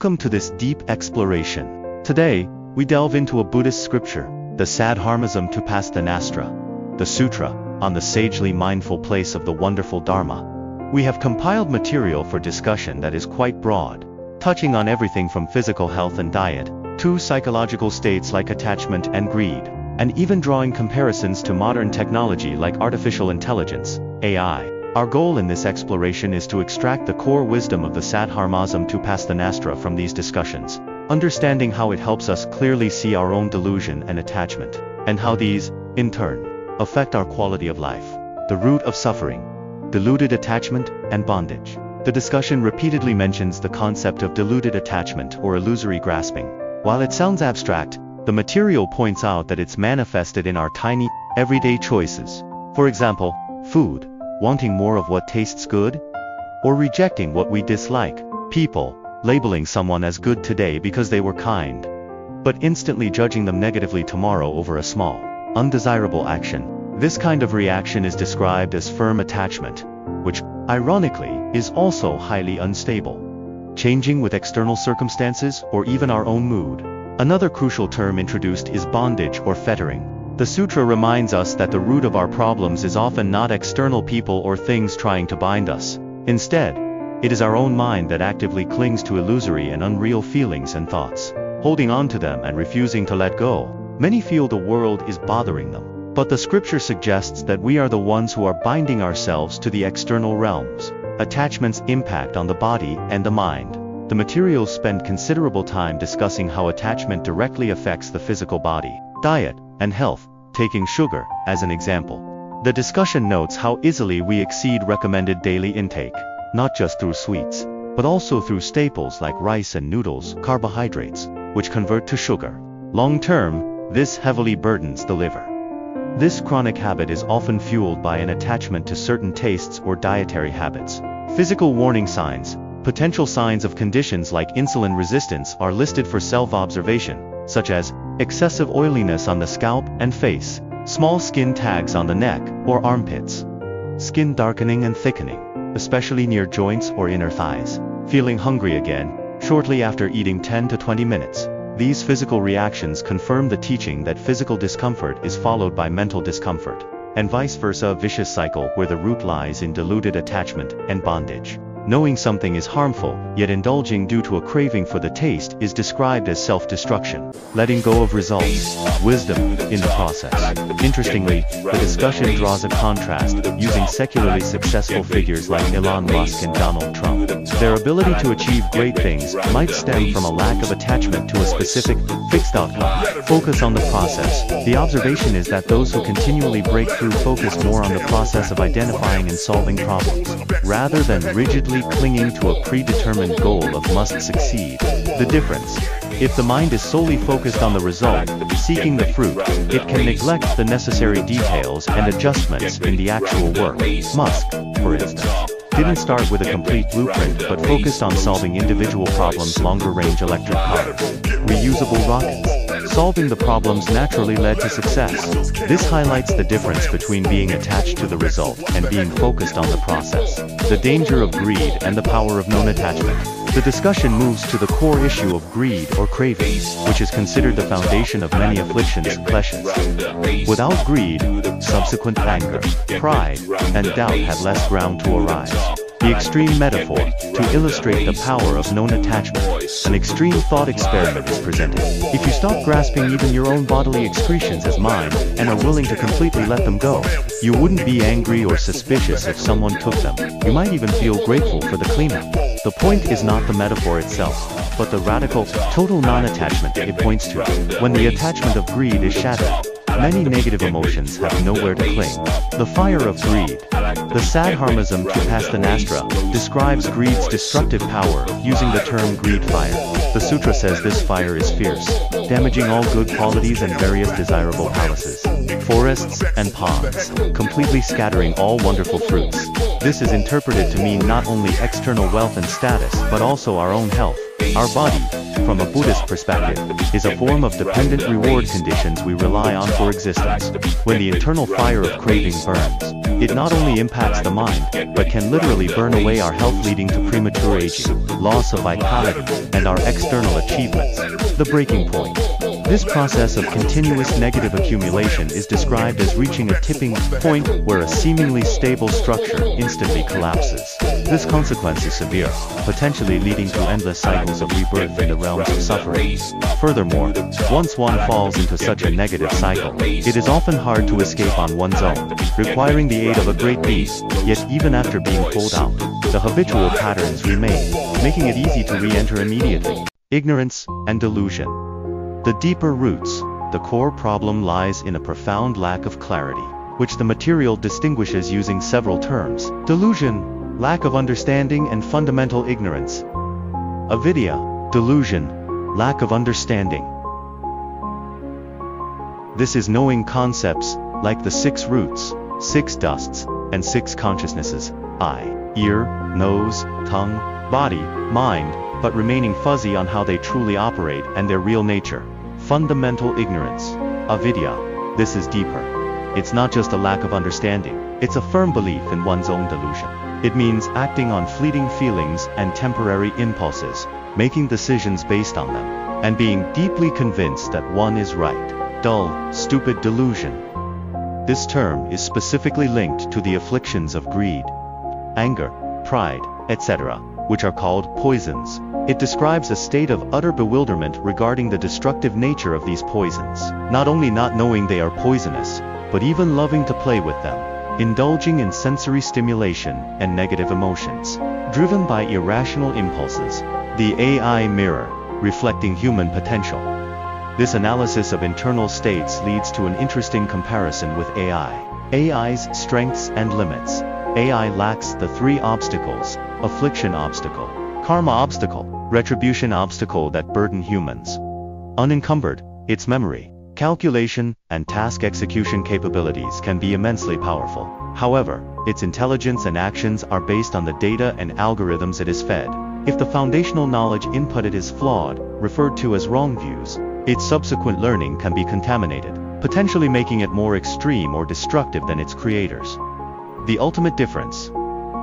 Welcome to this deep exploration. Today, we delve into a Buddhist scripture, the Saddharmasambhutapasthastra, the Sutra on the sagely mindful place of the wonderful Dharma. We have compiled material for discussion that is quite broad, touching on everything from physical health and diet, to psychological states like attachment and greed, and even drawing comparisons to modern technology like artificial intelligence, AI. Our goal in this exploration is to extract the core wisdom of the Saddharmasambhutapasthastra from these discussions, understanding how it helps us clearly see our own delusion and attachment, and how these, in turn, affect our quality of life. The root of suffering, deluded attachment, and bondage. The discussion repeatedly mentions the concept of deluded attachment or illusory grasping. While it sounds abstract, the material points out that it's manifested in our tiny, everyday choices. For example, food, wanting more of what tastes good, or rejecting what we dislike. People, labeling someone as good today because they were kind, but instantly judging them negatively tomorrow over a small, undesirable action. This kind of reaction is described as firm attachment, which, ironically, is also highly unstable, changing with external circumstances or even our own mood. Another crucial term introduced is bondage or fettering. The sutra reminds us that the root of our problems is often not external people or things trying to bind us. Instead, it is our own mind that actively clings to illusory and unreal feelings and thoughts, holding on to them and refusing to let go. Many feel the world is bothering them, but the scripture suggests that we are the ones who are binding ourselves to the external realms. Attachment's impact on the body and the mind. The materials spend considerable time discussing how attachment directly affects the physical body, diet, and health, taking sugar as an example. The discussion notes how easily we exceed recommended daily intake, not just through sweets, but also through staples like rice and noodles, carbohydrates, which convert to sugar. Long term, this heavily burdens the liver. This chronic habit is often fueled by an attachment to certain tastes or dietary habits. Physical warning signs, potential signs of conditions like insulin resistance are listed for self-observation, such as excessive oiliness on the scalp and face, small skin tags on the neck or armpits, skin darkening and thickening, especially near joints or inner thighs, feeling hungry again, shortly after eating 10 to 20 minutes. These physical reactions confirm the teaching that physical discomfort is followed by mental discomfort, and vice versa, a vicious cycle where the root lies in deluded attachment and bondage. Knowing something is harmful, yet indulging due to a craving for the taste is described as self-destruction. Letting go of results, wisdom in the process. Interestingly, the discussion draws a contrast, using secularly successful figures like Elon Musk and Donald Trump. Their ability to achieve great things might stem from a lack of attachment to a specific, fixed outcome. Focus on the process. The observation is that those who continually break through focus more on the process of identifying and solving problems, rather than rigidly clinging to a predetermined goal of must succeed. The difference: if the mind is solely focused on the result, seeking the fruit, it can neglect the necessary details and adjustments in the actual work. Musk, for instance, didn't start with a complete blueprint but focused on solving individual problems: longer-range electric cars, reusable rockets. Solving the problems naturally led to success. This highlights the difference between being attached to the result and being focused on the process. The danger of greed and the power of non-attachment. The discussion moves to the core issue of greed or craving, which is considered the foundation of many afflictions, kleshas. Without greed, subsequent anger, pride, and doubt had less ground to arise. The extreme metaphor, to illustrate the power of non-attachment. An extreme thought experiment is presented. If you stop grasping even your own bodily excretions as mine, and are willing to completely let them go, you wouldn't be angry or suspicious if someone took them. You might even feel grateful for the cleanup. The point is not the metaphor itself, but the radical, total non-attachment it points to. When the attachment of greed is shattered, many negative emotions have nowhere to cling. The fire of greed. The Saddharmasambhutapasthastra describes greed's destructive power, using the term greed fire. The sutra says this fire is fierce, damaging all good qualities and various desirable palaces, forests, and ponds, completely scattering all wonderful fruits. This is interpreted to mean not only external wealth and status, but also our own health, our body, from a Buddhist perspective, is a form of dependent reward conditions we rely on for existence. When the internal fire of craving burns, it not only impacts the mind, but can literally burn away our health, leading to premature aging, loss of vitality, and our external achievements. The breaking point. This process of continuous negative accumulation is described as reaching a tipping point where a seemingly stable structure instantly collapses. This consequence is severe, potentially leading to endless cycles of rebirth in the realms of suffering. Furthermore, once one falls into such a negative cycle, it is often hard to escape on one's own, requiring the aid of a great beast. Yet even after being pulled out, the habitual patterns remain, making it easy to re-enter immediately. Ignorance and delusion. The deeper roots, the core problem lies in a profound lack of clarity, which the material distinguishes using several terms: delusion, lack of understanding, and fundamental ignorance. Avidya, delusion, lack of understanding. This is knowing concepts like the 6 roots, 6 dusts, and 6 consciousnesses: eye, ear, nose, tongue, body, mind, but remaining fuzzy on how they truly operate and their real nature. Fundamental ignorance. Avidya. This is deeper. It's not just a lack of understanding, it's a firm belief in one's own delusion. It means acting on fleeting feelings and temporary impulses, making decisions based on them, and being deeply convinced that one is right. Dull, stupid delusion. This term is specifically linked to the afflictions of greed, anger, pride, etc., which are called poisons. It describes a state of utter bewilderment regarding the destructive nature of these poisons, not only not knowing they are poisonous, but even loving to play with them, indulging in sensory stimulation and negative emotions, driven by irrational impulses. The AI mirror, reflecting human potential. This analysis of internal states leads to an interesting comparison with AI. AI's strengths and limits. AI lacks the 3 obstacles: affliction obstacle, karma obstacle, retribution obstacle that burden humans. Unencumbered, its memory, calculation, and task execution capabilities can be immensely powerful. However, its intelligence and actions are based on the data and algorithms it is fed. If the foundational knowledge inputted is flawed, referred to as wrong views, its subsequent learning can be contaminated, potentially making it more extreme or destructive than its creators. The ultimate difference.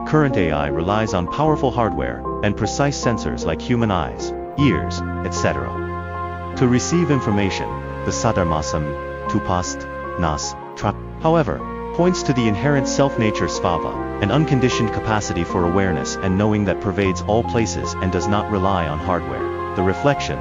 Current AI relies on powerful hardware and precise sensors like human eyes, ears, etc. to receive information. The Sadarmasam, Tupast, Nas, Tra, however, points to the inherent self-nature svava, an unconditioned capacity for awareness and knowing that pervades all places and does not rely on hardware. The reflection.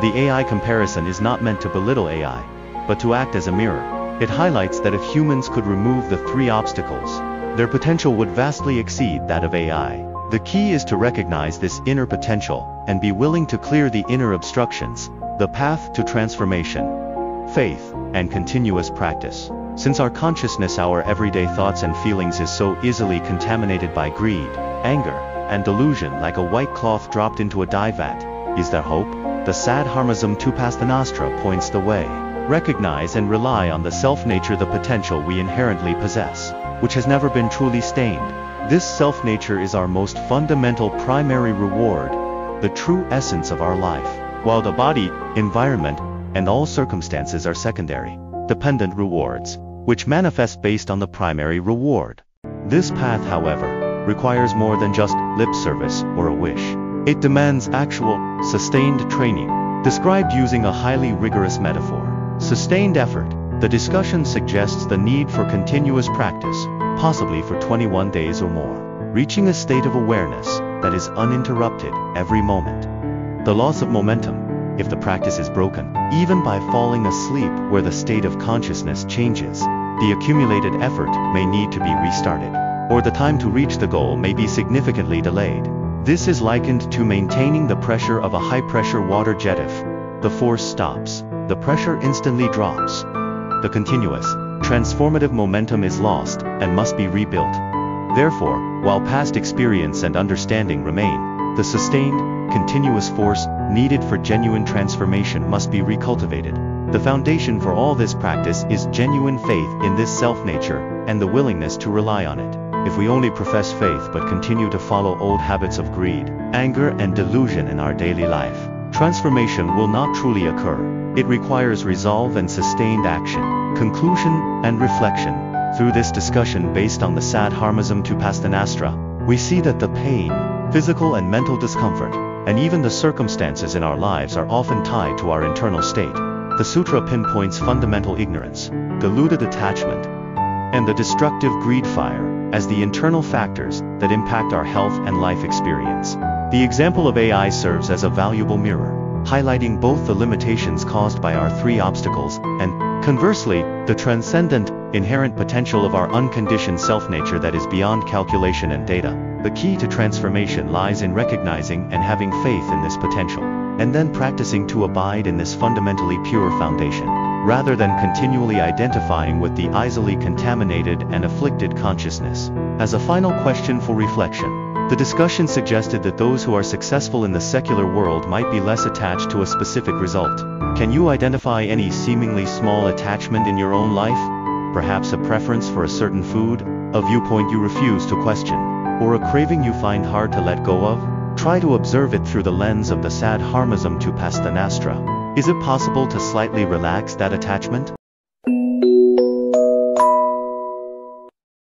The AI comparison is not meant to belittle AI, but to act as a mirror. It highlights that if humans could remove the 3 obstacles, their potential would vastly exceed that of AI. The key is to recognize this inner potential and be willing to clear the inner obstructions. The path to transformation. Faith and continuous practice. Since our consciousness, our everyday thoughts and feelings is so easily contaminated by greed, anger, and delusion like a white cloth dropped into a dye vat, is there hope? The Sadharmasam Tupasthanastra points the way. Recognize and rely on the self-nature, the potential we inherently possess, which has never been truly stained. This self-nature is our most fundamental primary reward, the true essence of our life, while the body, environment, and all circumstances are secondary, dependent rewards, which manifest based on the primary reward. This path, however, requires more than just lip service or a wish. It demands actual, sustained training, described using a highly rigorous metaphor. Sustained effort. The discussion suggests the need for continuous practice, possibly for 21 days or more, reaching a state of awareness that is uninterrupted every moment. The loss of momentum. If the practice is broken, even by falling asleep where the state of consciousness changes, the accumulated effort may need to be restarted, or the time to reach the goal may be significantly delayed. This is likened to maintaining the pressure of a high-pressure water jet. If the force stops, the pressure instantly drops. The continuous, transformative momentum is lost and must be rebuilt. Therefore, while past experience and understanding remain, the sustained, continuous force needed for genuine transformation must be recultivated. The foundation for all this practice is genuine faith in this self-nature and the willingness to rely on it. If we only profess faith but continue to follow old habits of greed, anger, and delusion in our daily life, transformation will not truly occur. It requires resolve and sustained action. Conclusion and reflection. Through this discussion based on the Sadharmasam-Upasthana, we see that the pain, physical and mental discomfort, and even the circumstances in our lives are often tied to our internal state. The sutra pinpoints fundamental ignorance, deluded attachment, and the destructive greed fire as the internal factors that impact our health and life experience. The example of AI serves as a valuable mirror, highlighting both the limitations caused by our three obstacles and, conversely, the transcendent, inherent potential of our unconditioned self-nature that is beyond calculation and data. The key to transformation lies in recognizing and having faith in this potential, and then practicing to abide in this fundamentally pure foundation, rather than continually identifying with the easily contaminated and afflicted consciousness. As a final question for reflection, the discussion suggested that those who are successful in the secular world might be less attached to a specific result. Can you identify any seemingly small attachment in your own life? Perhaps a preference for a certain food, a viewpoint you refuse to question, or a craving you find hard to let go of? Try to observe it through the lens of the Sadharmasam-Upasthana. Is it possible to slightly relax that attachment?